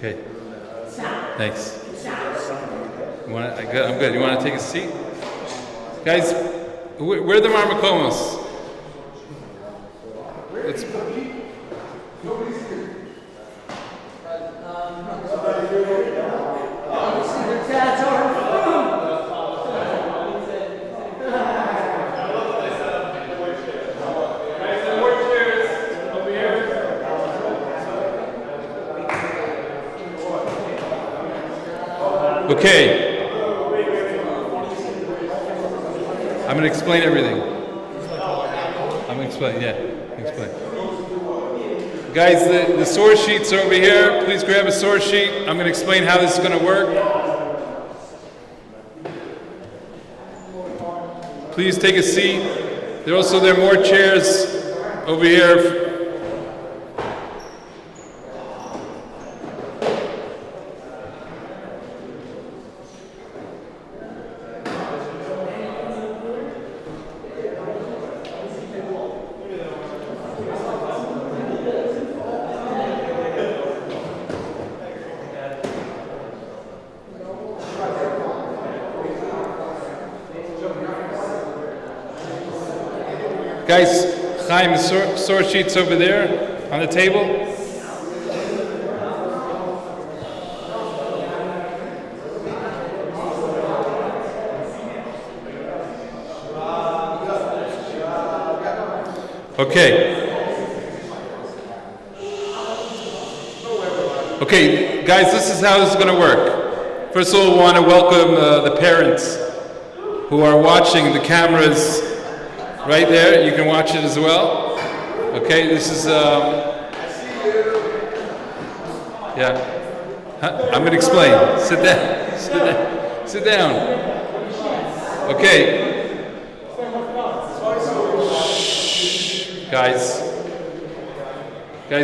Okay. Thanks. I'm good. You want to take a seat? Guys, where are the Marmakomos? Okay. I'm going to explain everything. Explain. Guys, the source sheets are over here. Please grab a source sheet. I'm going to explain how this is going to work. Please take a seat. There are more chairs over here. Guys, Chaim, the source sheet's over there on the table. Okay, guys, this is how this is going to work. First of all, we want to welcome the parents who are watching the cameras. Right there, you can watch it as well. Okay, this is, I'm going to explain. Sit down. Okay. Shh. Guys,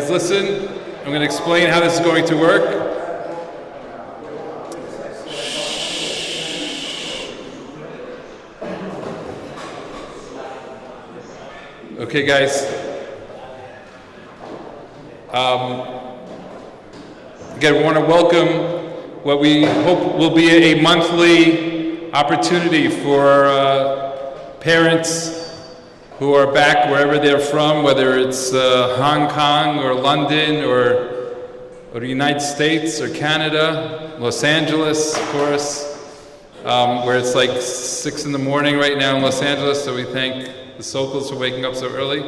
listen. I'm going to explain how this is going to work. Okay, guys. Again, we want to welcome what we hope will be a monthly opportunity for parents who are back wherever they're from, whether it's Hong Kong or London or the United States or Canada, Los Angeles, of course, where it's like 6 in the morning right now in Los Angeles, so we thank the Sokals for waking up so early.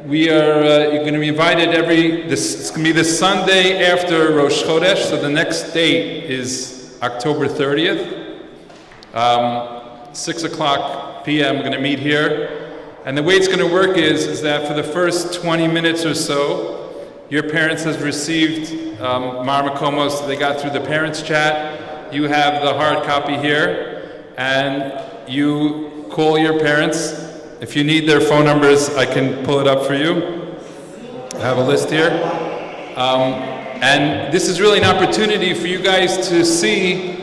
You're going to be invited it's going to be the Sunday after Rosh Chodesh, so the next date is October 30th. 6 o'clock p.m. we're going to meet here. And the way it's going to work is that for the first 20 minutes or so, your parents have received Marmakomos. They got through the parents chat. You have the hard copy here. And you call your parents. If you need their phone numbers, I can pull it up for you. I have a list here. And this is really an opportunity for you guys to see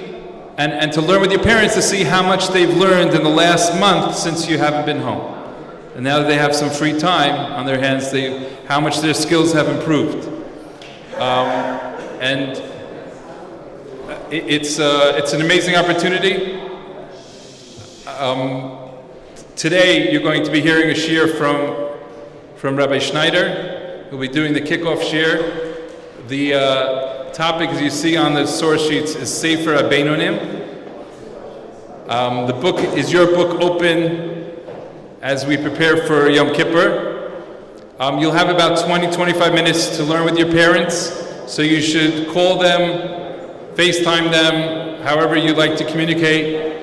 and to learn with your parents to see how much they've learned in the last month since you haven't been home. And now that they have some free time on their hands, how much their skills have improved. And it's an amazing opportunity. Today you're going to be hearing a shir from Rabbi Schneider, who'll be doing the kickoff shir. The topic, as you see on the source sheets, is Sefer HaBeinonim. The book is your book open as we prepare for Yom Kippur. You'll have about 20-25 minutes to learn with your parents, so you should call them, FaceTime them, however you'd like to communicate,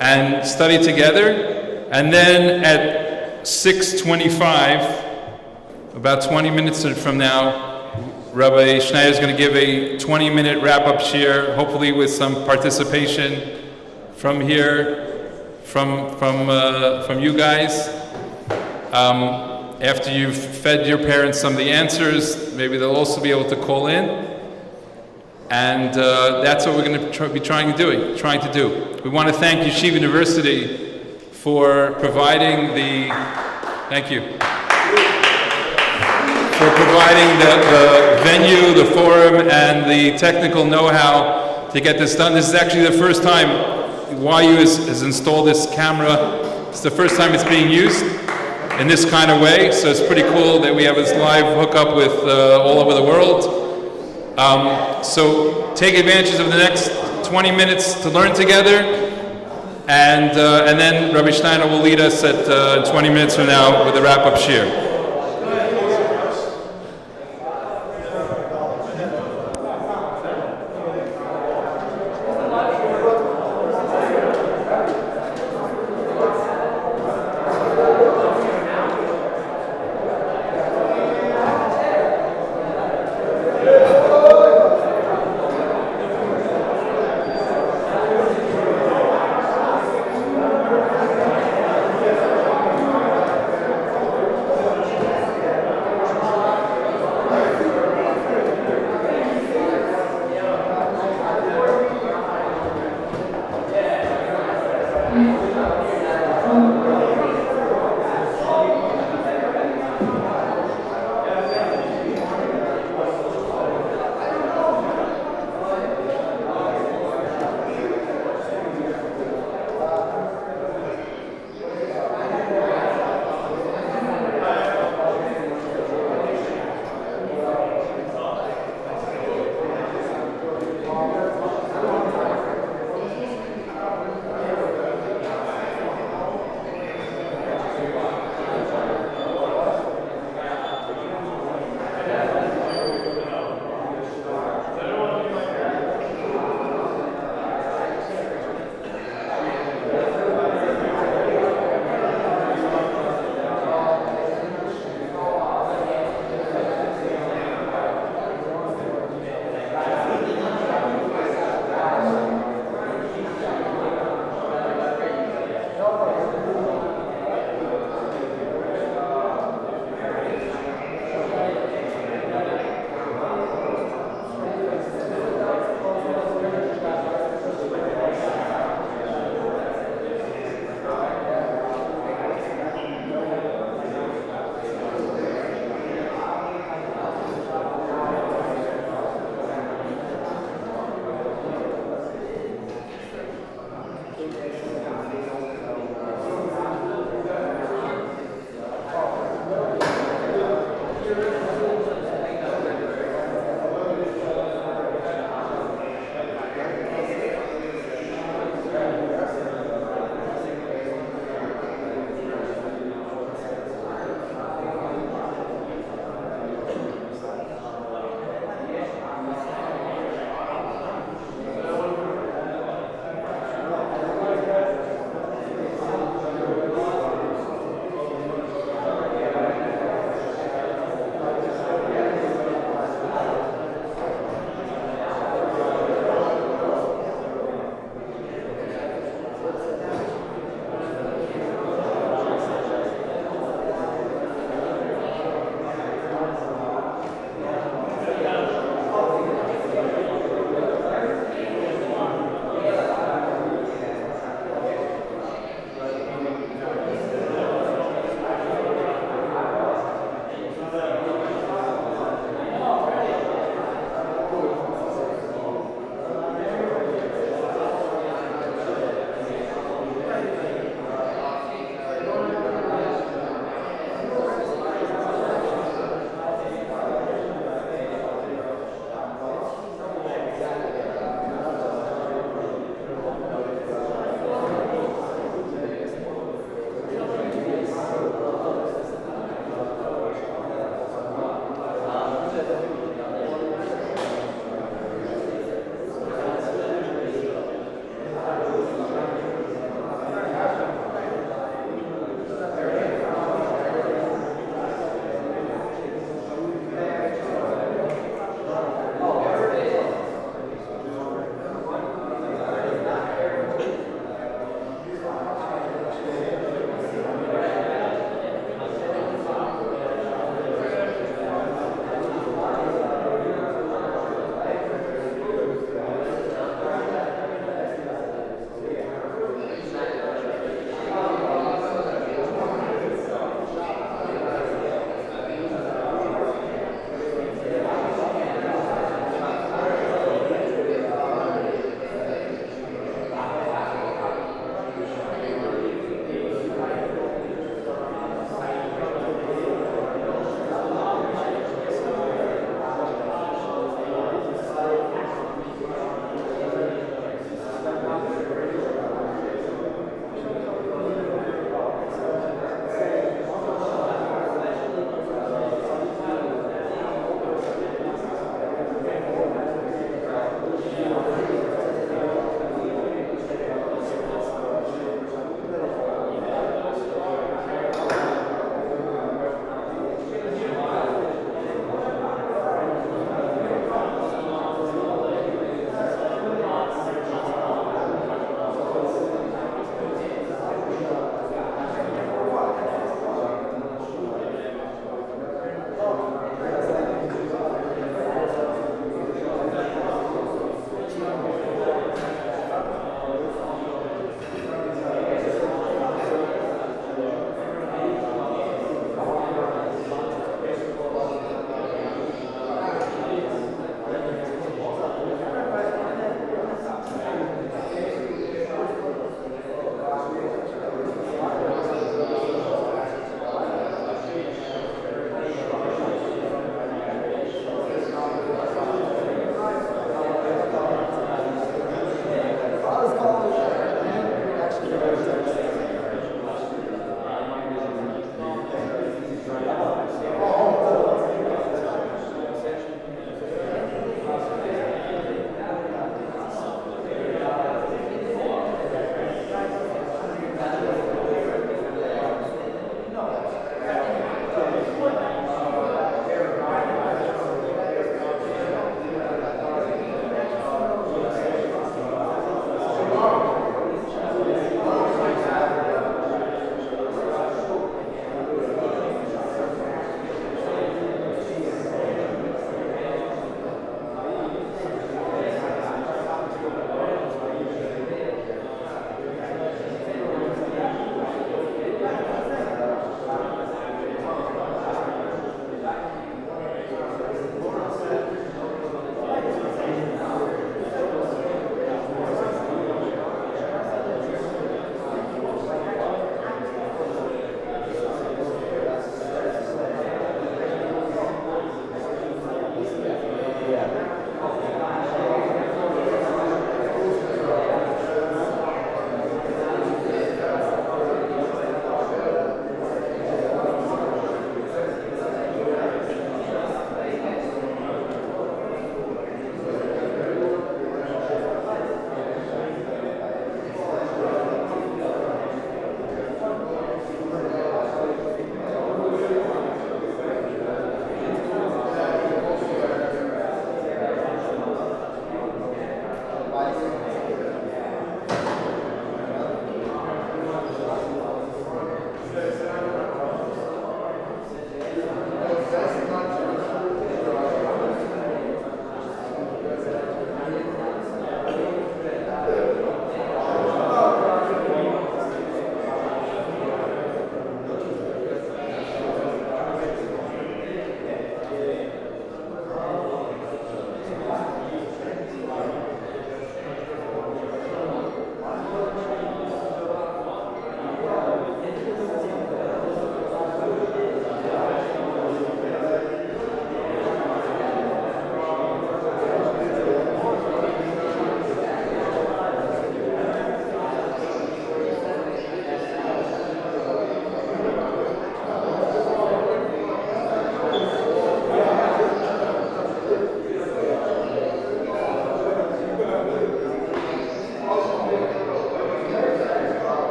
and study together. And then at 6:25, about 20 minutes from now, Rabbi Schneider is going to give a 20-minute wrap-up shir, hopefully with some participation from here, from you guys. After you've fed your parents some of the answers, maybe they'll also be able to call in. And that's what we're going to be trying to do. We want to thank Yeshivat University for providing the, thank you, for providing the venue, the forum, and the technical know-how to get this done. This is actually the first time YU has installed this camera. It's the first time it's being used in this kind of way, so it's pretty cool that we have this live hookup with all over the world. So take advantage of the next 20 minutes to learn together, and then Rabbi Schneider will lead us at 20 minutes from now with a wrap-up shir.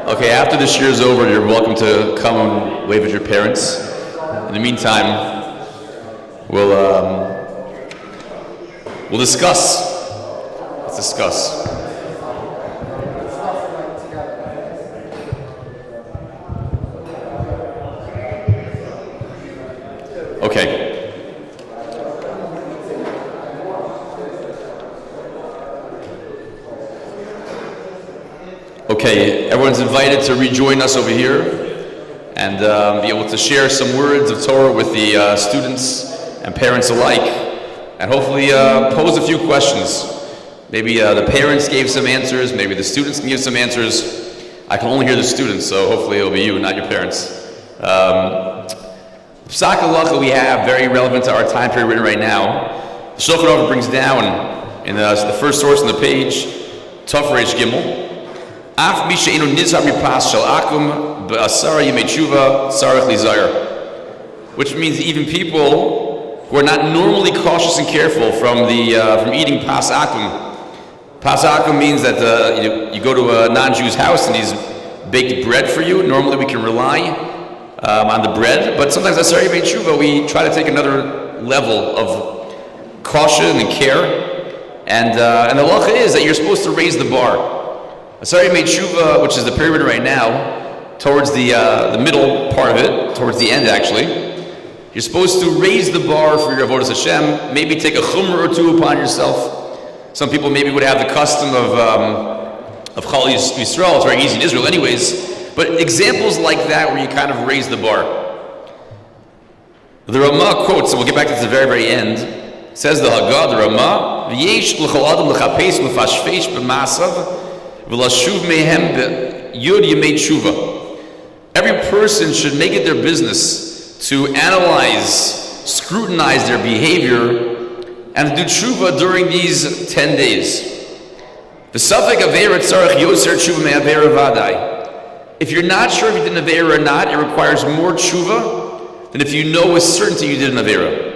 Okay, after this year is over, you're welcome to come and wave at your parents. In the meantime, we'll discuss. Let's discuss. Okay. Okay, everyone's invited to rejoin us over here and be able to share some words of Torah with the students and parents alike, and hopefully pose a few questions. Maybe the parents gave some answers, maybe the students can give some answers. I can only hear the students, so hopefully it'll be you, not your parents. Psak halacha we have, very relevant to our time period written right now. The Shulchan Aruch brings down in the first source on the page, Tov Reish Gimel, Af mi she'enu nizhar mipas shel akum be'asara yemei tshuva tzarich lizayir, which means even people who are not normally cautious and careful from eating pas akum. Pas akum means that you go to a non-Jew's house and he's baked bread for you. Normally we can rely on the bread, but sometimes asara yemei tshuva we try to take another level of caution and care, and the halacha is that you're supposed to raise the bar. Asari made tshuva, which is the period right now, towards the middle part of it, towards the end actually. You're supposed to raise the bar for your avodas Hashem, maybe take a chumrah or two upon yourself. Some people maybe would have the custom of Chal Yisrael, it's very easy in Israel anyways, but examples like that where you kind of raise the bar. The Ramah quotes, and we'll get back to this at the very, very end, says the Haggah, the Ramah, V'yesh l'chol adam l'chapes l'fashfesh b'masav every person should make it their business to analyze, scrutinize their behavior, and do tshuva during these 10 days. If you're not sure if you did an avera or not, it requires more tshuva than if you know with certainty you did an avera.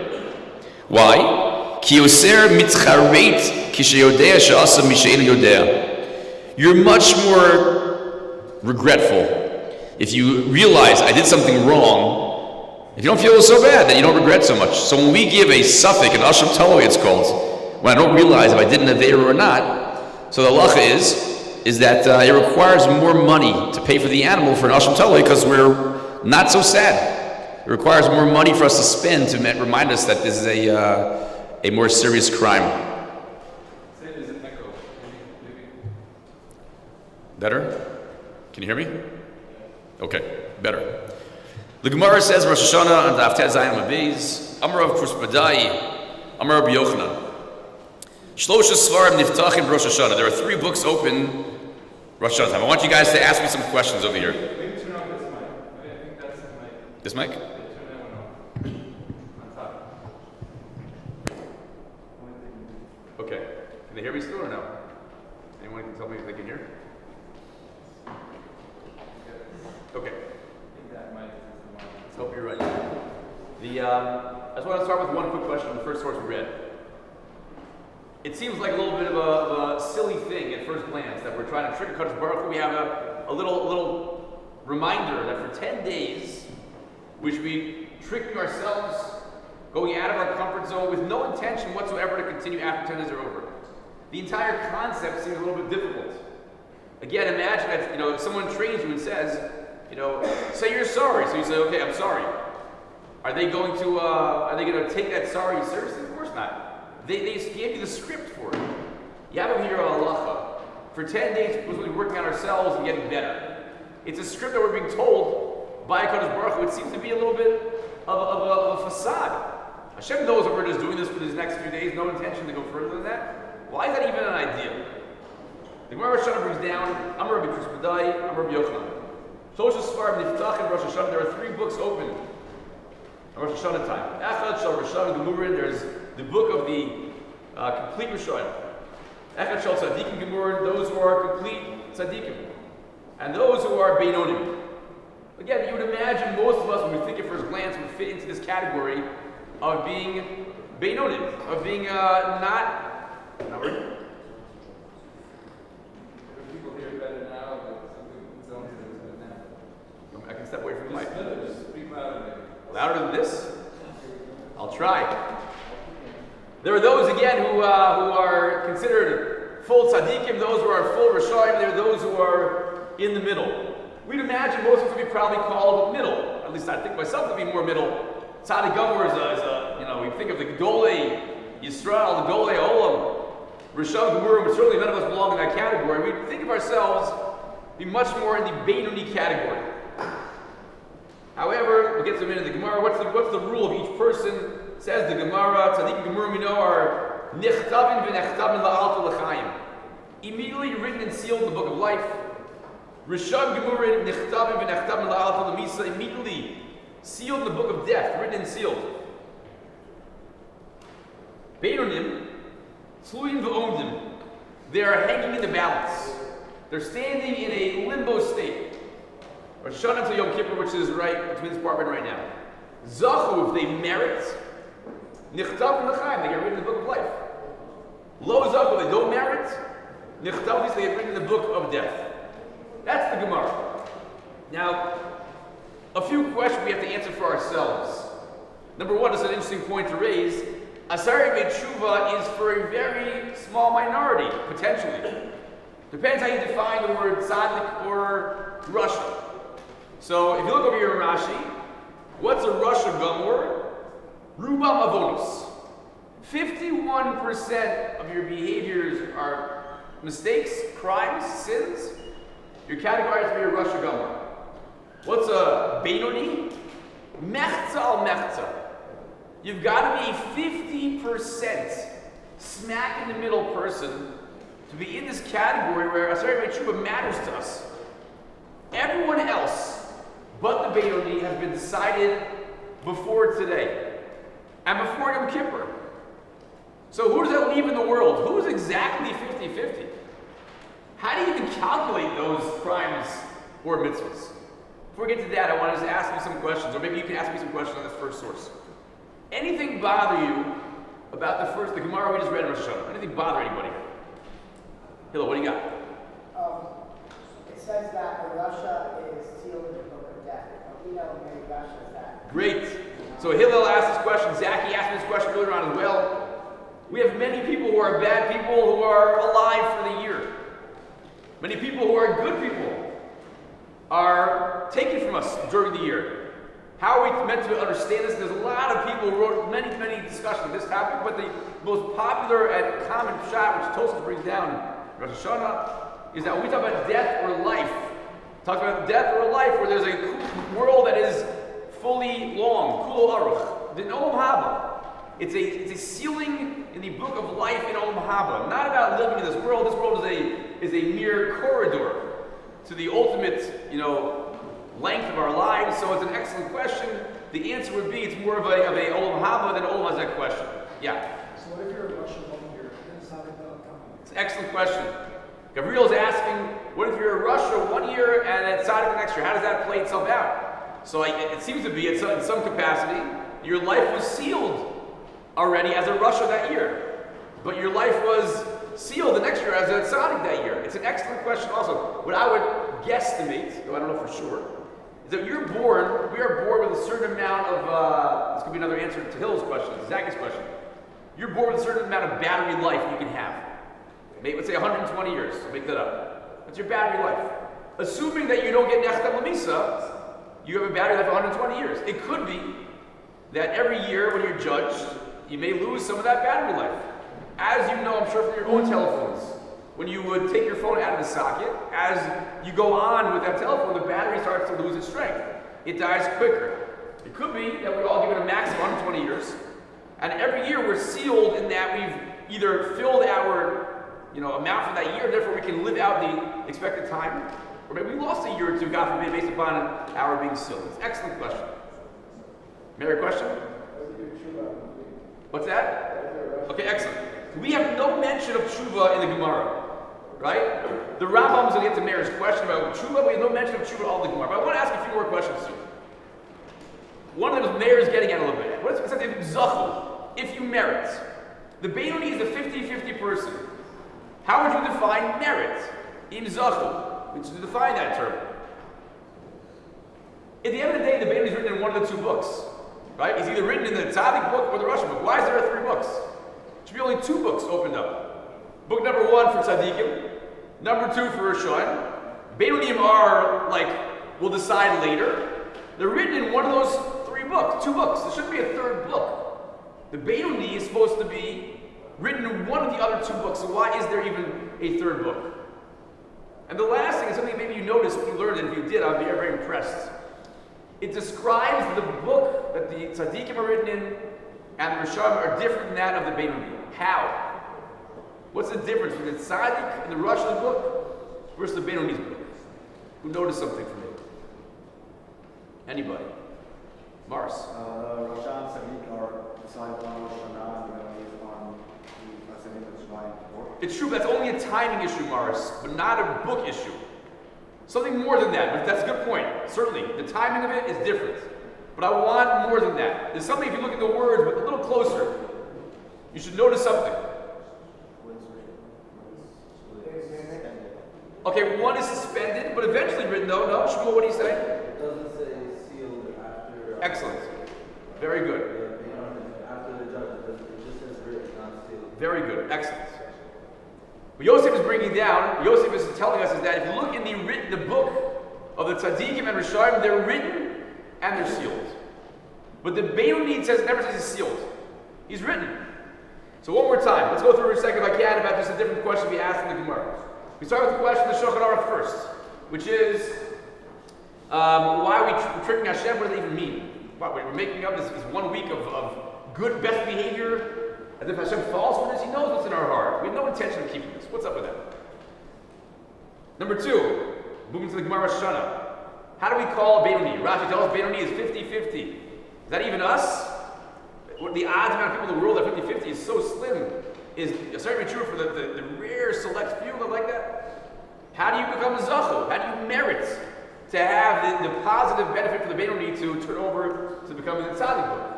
Why? You're much more regretful if you realize I did something wrong. If you don't feel so bad, then you don't regret so much. So when we give a suffix, an asham taloi it's called, when I don't realize if I did an avera or not, so the halacha is that it requires more money to pay for the animal for an asham taloi because we're not so sad. It requires more money for us to spend to remind us that this is a more serious crime. Better? Can you hear me? Okay, better. The Gemara says, Rosh Hashanah and Daf Tet Zayin Mabeis, Amar Rav Kuspadai, Amar Rabbi Yochanan. Shlosha Svarim Niftachim Rosh Hashanah. There are 3 books open Rosh Hashanah time. I want you guys to ask me some questions over here. Maybe turn on this mic. I think that's the mic. This mic? Turn that one on top. Okay. Can they hear me still or no? Anyone can tell me if they can hear? Okay. Let's hope you're right. I just want to start with one quick question on the first source we read. It seems like a little bit of a silly thing at first glance that we're trying to trick Kadosh Baruch Hu. We have a little reminder that for 10 days we should be tricking ourselves, going out of our comfort zone with no intention whatsoever to continue after 10 days are over. The entire concept seems a little bit difficult. Again, imagine that if someone trains you and says, say you're sorry. So you say, okay, I'm sorry. Are they going to take that sorry seriously? Of course not. They just gave you the script for it. You have them here on halacha. For 10 days, we're supposed to be working on ourselves and getting better. It's a script that we're being told by HaKadosh Baruch Hu. It seems to be a little bit of a facade. Hashem knows that we're just doing this for these next few days, no intention to go further than that. Why is that even an idea? The Gemara Rosh Hashanah brings down, I'm Rabbi Chris Badai, I'm Rabbi Yochanan. Shlosh Sfarim Niftach and Rosh Hashanah, there are 3 books open on Rosh Hashanah time. Echad Shal Rishon Gemurin, there's the book of the complete Rishon. Echad Shal Tzadikim Gemurin, those who are complete Tzadikim. And those who are Beinonim. Again, you would imagine most of us, when we think at first glance, would fit into this category of being Beinonim, of being not working. People hear better now, but some people don't hear it now. I can step away from the mic. Just speak louder. Louder than this? I'll try. There are those again who are considered full tzaddikim, those who are full rishonim, there are those who are in the middle. We'd imagine most of us would be probably called middle. At least I think myself to be more middle. Tzaddik Gomor is a we think of the Gedolei Yisrael, the Gedolei Olam, Rishon Gemurim, but certainly none of us belong in that category. We think of ourselves be much more in the Beinoni category. However, we'll get to a minute in the Gemara. What's the rule of each person? Says the Gemara, Tzaddik Gemurim we know are Nichtavin v'Nechtavin la'alta l'chaim. Immediately written and sealed in the book of life. Rishon Gemurim Nichtavin v'Nechtavin la'alta l'misa. Immediately sealed in the book of death, written and sealed. Beinonim, Tzluim v'Omdim. They are hanging in the balance. They're standing in a limbo state. Rosh Hashanah until Yom Kippur, which is right between this part right now. Zachu, if they merit, Nichtav v'Nechaim, they get written in the book of life. Lo Zachu, they don't merit, Nichtav, they get written in the book of death. That's the Gemara. Now, a few questions we have to answer for ourselves. Number one, it's an interesting point to raise. Asari B'Tshuva is for a very small minority, potentially. Depends how you define the word tzaddik or rasha. So if you look over here in Rashi, what's a rasha gomor? Rubam avonos. 51% of your behaviors are mistakes, crimes, sins. You're categorized to be a rasha gomor. What's a beinoni? Mechza al mechza. You've got to be 50% smack in the middle person to be in this category where Asari B'Tshuva matters to us. Everyone else but the Beinoni has been decided before today and before Yom Kippur. So who does that leave in the world? Who's exactly 50-50? How do you even calculate those crimes or mitzvahs? Before we get to that, I want to just ask you some questions, or maybe you can ask me some questions on this first source. Anything bother you about the Gemara we just read in Rosh Hashanah? Anything bother anybody? Hillel, what do you got? It says that Russia is sealed in the book of death. We know many Russians that. Great. So Hillel asked this question. Zaki asked me this question earlier on as well. We have many people who are bad people who are alive for the year. Many people who are good people are taken from us during the year. How are we meant to understand this? There's a lot of people who wrote many discussions on this topic, but the most popular and common shot, which Tosfos brings down Rosh Hashanah, is that when we talk about death or life, talk about death or life where there's a world that is fully long, kul aruch, the Olam Haba. It's a sealing in the book of life in Olam Haba. Not about living in this world. This world is a mere corridor to the ultimate, length of our lives. So it's an excellent question. The answer would be it's more of a Olam Haba than Olam Hazeh question. Yeah. So what if you're a Russian 1 year? It's an excellent question. Gabriel's asking, what if you're in Russia 1 year and at Tzaddik the next year? How does that play itself out? So it seems to be, in some capacity, your life was sealed already as a Russia that year. but your life was sealed the next year as a tzaddik that year? It's an excellent question also. What I would guesstimate, though I don't know for sure, is that we are born with a certain amount of, this could be another answer to Hill's question, to Zacchaeus' question. You're born with a certain amount of battery life you can have. Maybe, let's say 120 years, I'll make that up. That's your battery life. Assuming that you don't get Nechtam Lamisa, you have a battery life of 120 years. It could be that every year when you're judged, you may lose some of that battery life. As you know, I'm sure from your own telephones, when you would take your phone out of the socket, as you go on with that telephone, the battery starts to lose its strength. It dies quicker. It could be that we're all given a max of 120 years, and every year we're sealed in that we've either filled our amount for that year, therefore we can live out the expected time, or maybe we lost a year or two, God forbid, based upon our being sealed. It's an excellent question. Mary, question? What's that? Okay, excellent. We have no mention of tshuva in the Gemara, right? The Rambam is going to get to Mary's question about tshuva. We have no mention of tshuva in all the Gemara. But I want to ask a few more questions too. One of them is Mayor is getting at a little bit. What is it? It says, if you merit. The Beinoni is a 50-50 person. How would you define merit? Im zachu. Which is to define that term. At the end of the day, the Beinoni is written in one of the two books. Right? It's either written in the Tzaddik book or the Russian book. Why is there 3 books? Should be only 2 books opened up. Book number 1 for Tzaddikim, number 2 for Rishonim. Beinonim are we'll decide later. They're written in one of those 3 books, 2 books. There shouldn't be a 3rd book. The Beinoni is supposed to be written in one of the other 2 books, so why is there even a 3rd book? And the last thing is something maybe you noticed when you learned it. If you did, I'd be very impressed. It describes the book that the Tzaddikim are written in and the Rishonim are different than that of the Beinoni. How? What's the difference between the Tzaddik and the Russian book versus the Beinoni's book? Who noticed something from it? Anybody? Mars. Rosh and Tzaddik are decided on Rosh Hashanah and Beinoni on the Tzaddik that's right before. It's true, but that's only a timing issue, Mars, but not a book issue. Something more than that, but that's a good point. Certainly, the timing of it is different. But I want more than that. There's something, if you look at the words, but a little closer, you should notice something. Okay, one is suspended, but eventually written though. No, Shmuel, what do you say? It doesn't say sealed after. Excellent. Very good. After the judge, it just says written, not sealed. Very good. Excellent. What Yosef is bringing down, Yosef is telling us is that if you look in the book of the Tzaddikim and Rishonim, they're written and they're sealed. But the Beinoni never says he's sealed. He's written. So one more time, let's go through for a second if I can about just a different question we asked in the Gemara. We start with the question of the Shulchan Aruch first, which is why are we tricking Hashem? What does it even mean? We're making up this 1 week of good, best behavior. As if Hashem falls for this, He knows what's in our heart. We have no intention of keeping this. What's up with that? Number 2, moving to the Gemara Shana. How do we call Beinoni? Rashi tells us Beinoni is 50-50. Is that even us? The odds amount of people in the world at 50-50 is so slim. Is certainly true for the rare select few that like that. How do you become a zachu? How do you merit to have the positive benefit for the Beinoni to turn over to becoming the tzaddik book?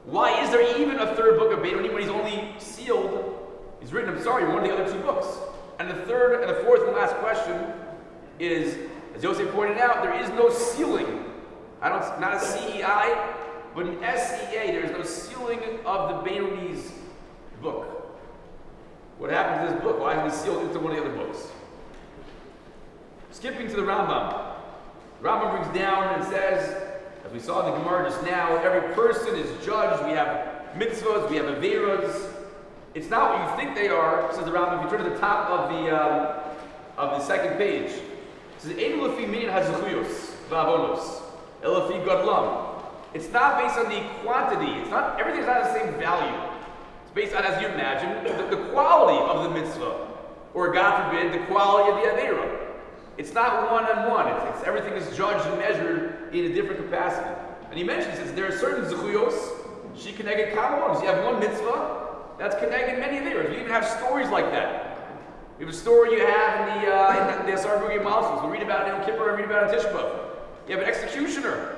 Why is there even a 3rd book of Beinoni when he's only sealed? He's written, in one of the other 2 books. And the 3rd and the 4th and last question is, as Yosef pointed out, there is no sealing. Not a CEI, but an SEA. There is no sealing of the Beinoni's book. What happened to this book? Why is it sealed into one of the other books? Skipping to the Rambam. Rambam brings down and says, as we saw in the Gemara just now, every person is judged. We have mitzvahs, we have averos. It's not what you think they are, says the Rambam. If you turn to the top of the 2nd page, it says, Ein lefi min hazechuyos va'avonos, el lefi gadlam. It's not based on the quantity. Everything's not the same value. It's based on, as you imagine, the quality of the mitzvah, or God forbid, the quality of the avera. It's not one-on-one. It's everything is judged and measured in a different capacity. And he mentions this, there are certain zechuyos, she connected kamanos. You have one mitzvah that's connected many averos. We even have stories like that. We have a story you have in the Asar Bugi Malchus. We read about it in Yom Kippur and read about it in Tisha B'Av. You have an executioner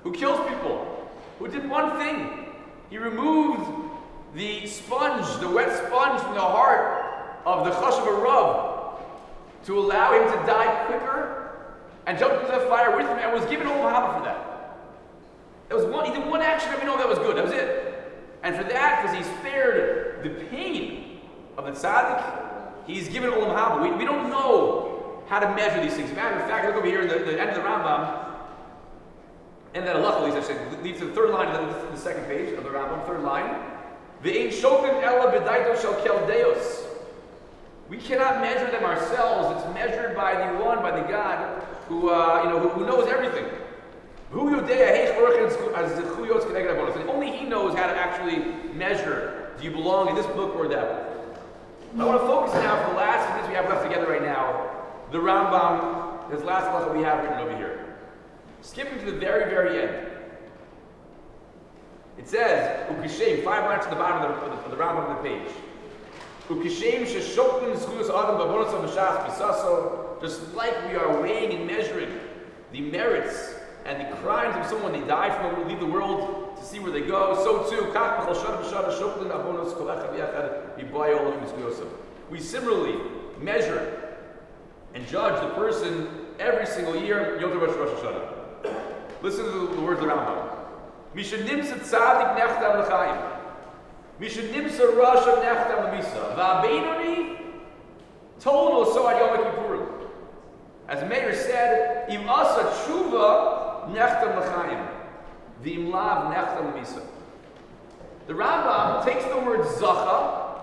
who kills people, who did one thing. He removed the sponge, the wet sponge from the heart of the Chashav Rav to allow him to die quicker and jump into the fire with him, and was given Olam Haba for that. That was one. He did one action that we know that was good. That was it. And for that, because he spared the pain of the tzaddik, he's given Olam Haba. We don't know how to measure these things. Matter of fact, look over here in the end of the Rambam, and that halacha, I should leads to the third line of the second page of the Rambam, third line. Ve'ein shokim ela b'daito shel keldeos. We cannot measure them ourselves. It's measured by the one, by the God who knows everything. And only He knows how to actually measure. Do you belong in this book or that book? I want to focus now for the last minutes we have left together right now. The Rambam, his last halacha we have written over here. Skipping to the very, very end. It says, Ukishem, 5 lines to the bottom of the Rambam of the page. Ukishem sheshoklim zchuyos adam b'avonos b'shas b'saso. Just like we are weighing and measuring the merits and the crimes of someone, they die from it, leave the world to see where they go. So too, we similarly measure and judge the person every single year. Yom Tov Rosh Hashanah. Listen to the words of the Rambam. Misha nimsa tzadik nechtam l'chaim. Misha nimsa rasha nechtam l'misa. Va'abeinoni tolno so ad Yom Kippurim. As Meir said, Im asa tshuva nechtam l'chaim. V'im lav nechtam l'misa. The Rambam takes the word zacha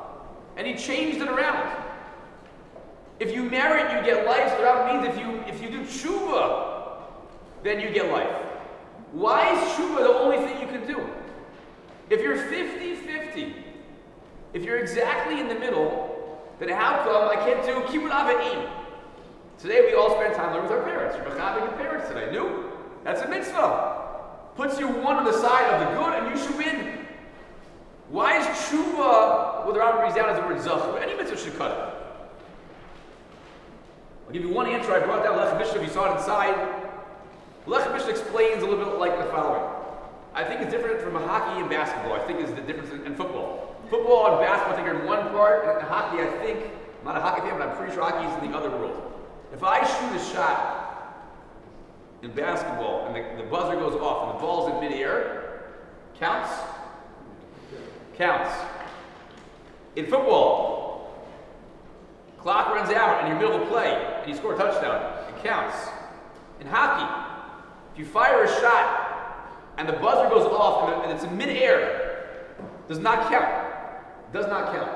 and he changed it around. If you merit, you get life. So the Rambam means if you do tshuva, then you get life. Why is tshuva the only thing you can do? If you're 50-50, if you're exactly in the middle, then how come I can't do kibbutz avim? Today we all spend time learning with our parents. You're mechaving your parents today. No, that's a mitzvah. Puts you one on the side of the good, and you should win. Why is tshuva, what the Rambam brings down as the word zach? Any mitzvah should cut it. I'll give you one answer. I brought down Lech Mishnah. If you saw it inside, Lech Mishnah explains a little bit like the following. I think it's different from hockey and basketball. I think is the difference in football. Football and basketball, I think, are in one part, and hockey, I think, I'm not a hockey fan, but I'm pretty sure hockey is in the other world. If I shoot a shot in basketball and the buzzer goes off and the ball's in midair, counts? Counts. In football, clock runs out and you're middle of play and you score a touchdown, it counts. In hockey, if you fire a shot and the buzzer goes off and it's in midair, does not count. Does not count.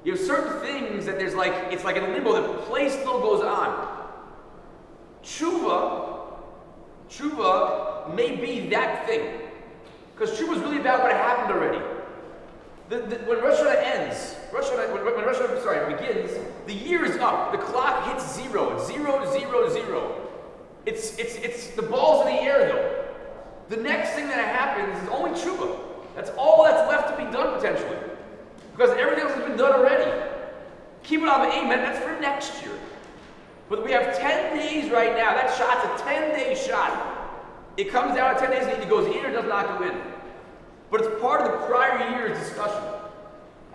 You have certain things that it's like in limbo, the play still goes on. Tshuva may be that thing. Because tshuva is really about what happened already. When Rosh Hashanah ends, when Rosh Hashanah begins, the year is up. The clock hits 0. It's 0, 0, 0. It's the ball's in the air though. The next thing that happens is only tshuva. That's all that's left to be done potentially. Because everything else has been done already. Kibbutz avim, that's for next year. But we have 10 days right now. That shot's a 10-day shot. It comes down to 10 days and it goes in or does not go in. But it's part of the prior year's discussion.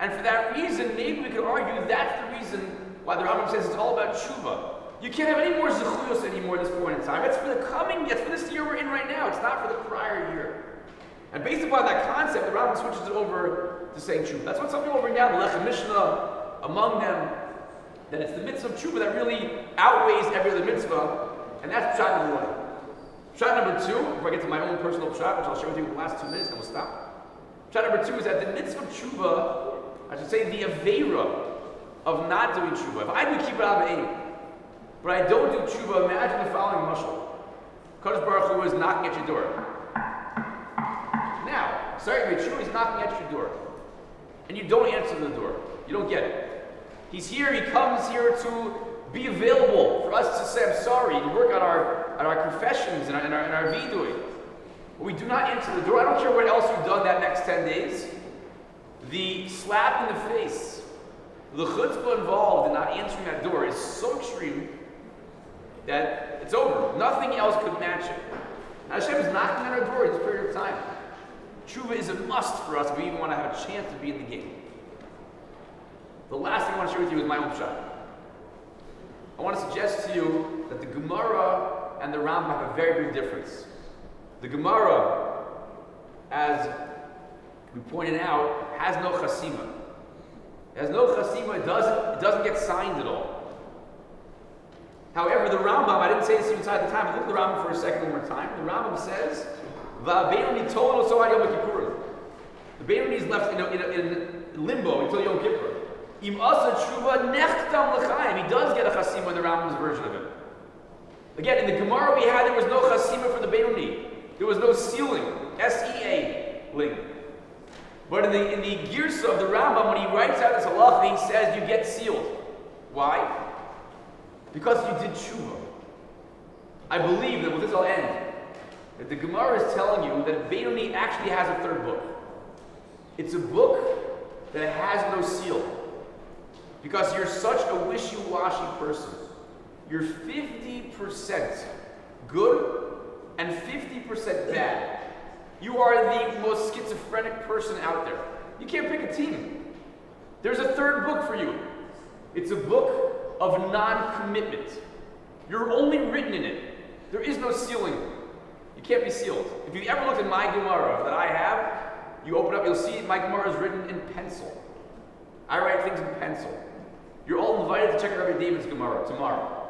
And for that reason, maybe we could argue that's the reason why the Rambam says it's all about tshuva. You can't have any more zechuyos anymore at this point in time. It's for this year we're in right now. It's not for the prior year. And based upon that concept, the Rambam switches it over to saying tshuva. That's what some people bring down, the Lech Mishnah, among them, that it's the mitzvah of tshuva that really outweighs every other mitzvah. And that's shot number 1. Shot number 2, before I get to my own personal shot, which I'll share with you in the last 2 minutes, then we'll stop. Shot number 2 is that the mitzvah of tshuva, I should say the aveira of not doing tshuva. If I do kibbutz avim, but I don't do tshuva, imagine the following mashal. Kadosh Baruch Hu is knocking at your door. Now, sorry, tshuva is knocking at your door. And you don't answer the door. You don't get it. He's here, he comes here to be available for us to say, I'm sorry, to work on our confessions and our vidui. But we do not answer the door. I don't care what else you've done that next 10 days. The slap in the face, the chutzpah involved in not answering that door is so extreme that it's over. Nothing else could match it. Now Hashem is knocking on our door in this period of time. Tshuva is a must for us if we even want to have a chance to be in the game. The last thing I want to share with you is my own shot. I want to suggest to you that the Gemara and the Rambam have a very big difference. The Gemara, as we pointed out, has no chasima. It has no chasima, it doesn't get signed at all. However, the Rambam, I didn't say this inside the time, but look at the Rambam for a second one more time. The Rambam says, Va'abeinoni told so Yom Kippurim. The Beinoni is left in limbo until Yom Kippur. Im asa tshuva nechtam l'chaim. He does get a chasima in the Rambam's version of it. Again, in the Gemara we had, there was no chasima for the Beinoni. There was no sealing, S-E-A-ling. But in the Girsa of the Rambam, when he writes out this halacha, he says you get sealed. Why? Because you did tshuva. I believe that with this I'll end. That the Gemara is telling you that Beinoni actually has a third book. It's a book that has no seal. Because you're such a wishy-washy person. You're 50% good and 50% bad. You are the most schizophrenic person out there. You can't pick a team. There's a third book for you. It's a book of non-commitment. You're only written in it. There is no sealing. You can't be sealed. If you ever looked at my Gemara that I have, you open up, you'll see my Gemara is written in pencil. I write things in pencil. You're all invited to check out Rabbi David's Gemara tomorrow.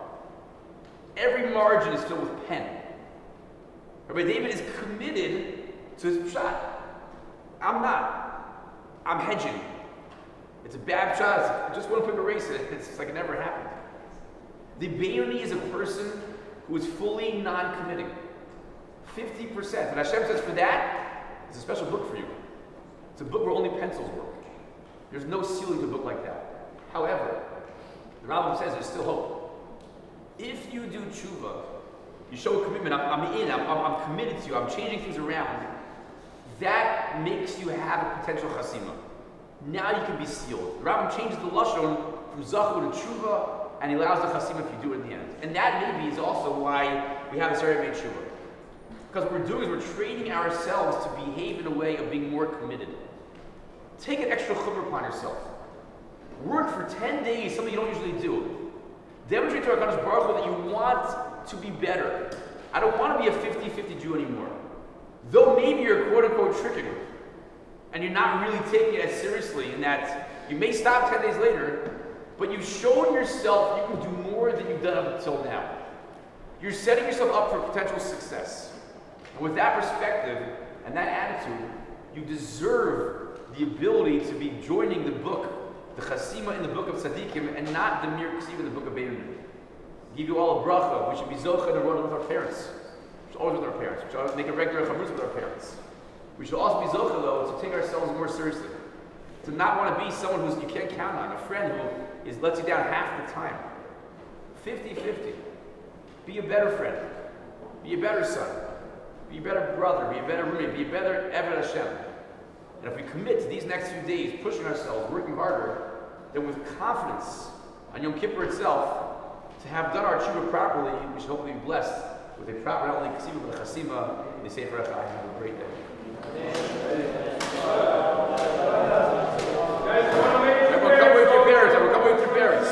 Every margin is filled with pen. Rabbi David is committed to his pshat. I'm not. I'm hedging. It's a bad pshat. Just one quick erase it. It's like it never happened. The Beinoni is a person who is fully non-committing. 50%. And Hashem says for that, it's a special book for you. It's a book where only pencils work. There's no sealing to a book like that. However, the Rambam says there's still hope. If you do tshuva, you show a commitment, I'm committed to you, I'm changing things around, that makes you have a potential chasima. Now you can be sealed. The Rambam changes the lashon from zachu to tshuva, and he allows the chasima if you do it in the end. And that maybe is also why we have this area made tshuva. Because what we're doing is we're training ourselves to behave in a way of being more committed. Take an extra chumrah upon yourself. Work for 10 days, something you don't usually do. Demonstrate to HaKadosh Baruch Hu that you want to be better. I don't want to be a 50-50 Jew anymore. Though maybe you're quote-unquote tricking, and you're not really taking it as seriously in that you may stop 10 days later, but you've shown yourself you can do more than you've done up until now. You're setting yourself up for potential success. And with that perspective and that attitude, you deserve the ability to be joining the book, the chasima in the book of tzaddikim, and not the mere ksiva in the book of Beinoni. Give you all a bracha. We should be zocha and run with our parents. We should always with our parents. We should always make a regular chamrus with our parents. We should also be zocha though to take ourselves more seriously, to not want to be someone who you can't count on, a friend who lets you down half the time. 50-50. Be a better friend. Be a better son. Be a better brother. Be a better roommate. Be a better Eved Hashem. And if we commit to these next few days, pushing ourselves, working harder, then with confidence on Yom Kippur itself, to have done our tshuva properly, we should hopefully be blessed with a proper, not only ksiva, but a chasima in the Sefer HaChaim. Have a great day. Everyone come with your parents. Everyone come with your parents.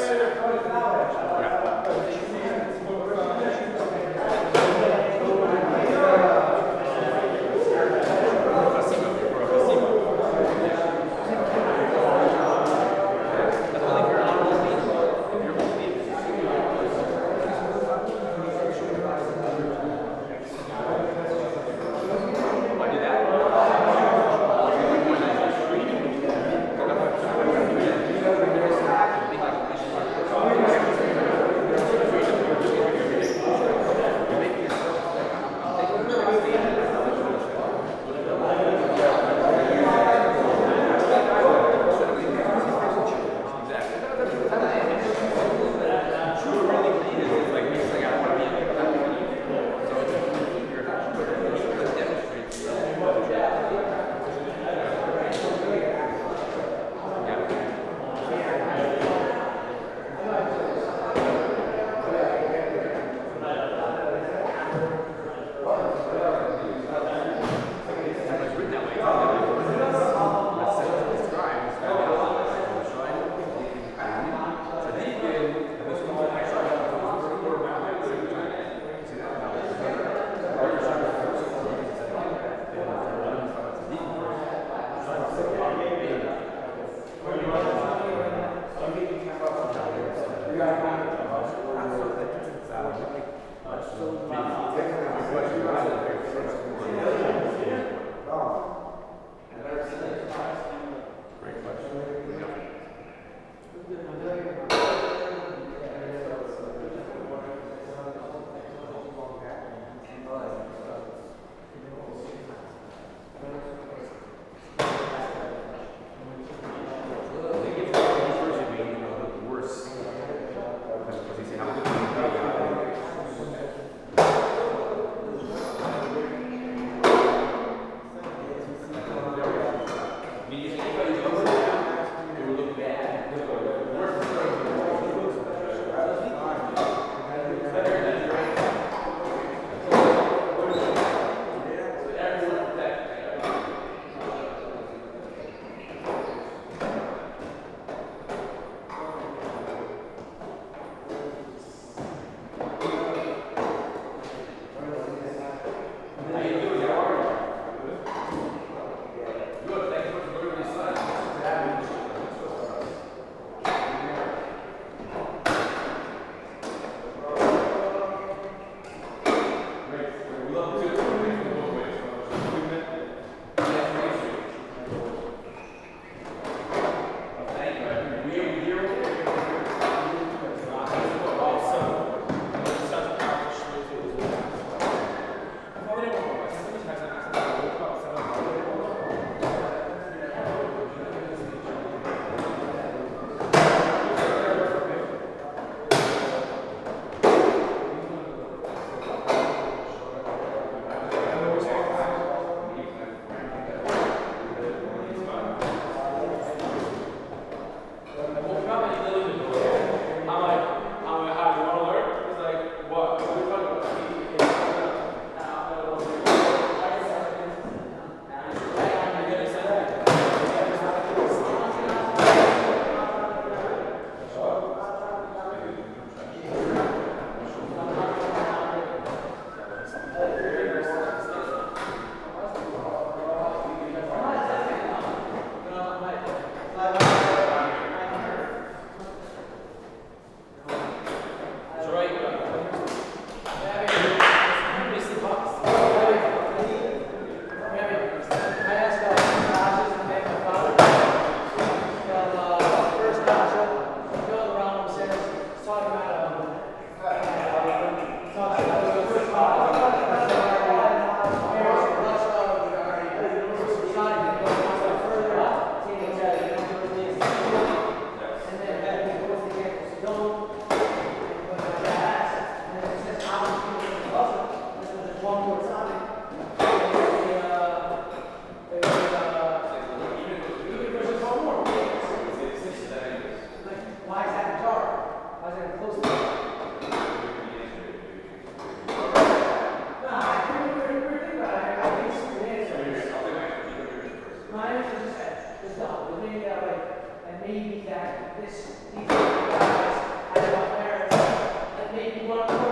want to